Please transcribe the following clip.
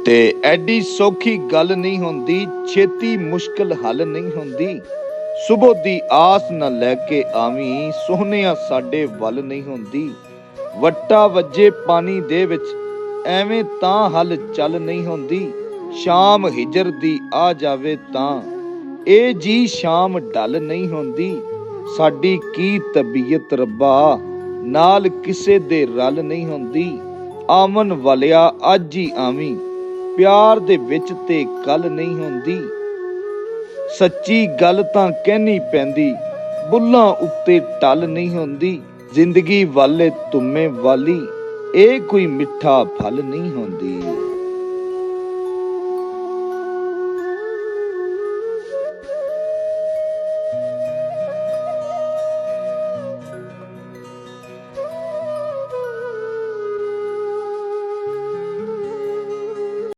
ते एडी सौखी गल नहीं होंदी, छेती मुश्किल हल नहीं होंदी। सुबह दी आस न लैके आवी, सोहनिया साडे वल नहीं होंदी। वट्टा वज्जे पानी दे विच, एवें तां हल चल नहीं होंदी। शाम हिजर दी आ जावे तां, ए जी शाम ढल नहीं होंदी। साडी की तबीयत रब्बा, नाल किसे दे रल नहीं होंदी। आवन वालिया अज ही आवी, प्यार दे विच ते गल नहीं होंदी। सच्ची गल तां कहनी पैंदी, बुल्लां उत्ते टल नहीं होंदी। जिंदगी वाले तुमे वाली, ए कोई मिठा फल नहीं होंदी।